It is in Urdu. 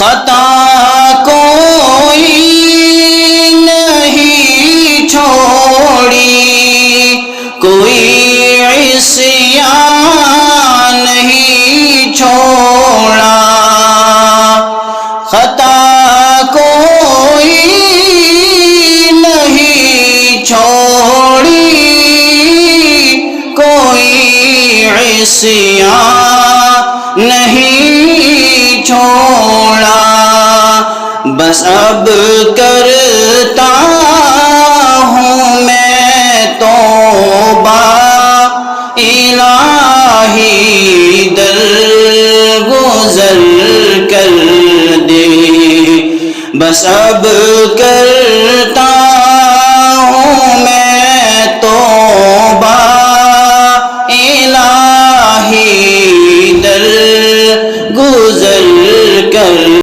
خطا کوئی نہیں چھوڑی، کوئی عصیان نہیں چھوڑا، خطا کوئی نہیں چھوڑی، کوئی عصیان نہیں چھوڑا، بس اب کرتا ہوں میں توبہ، الہی درگزر کر دے، بس اب کرتا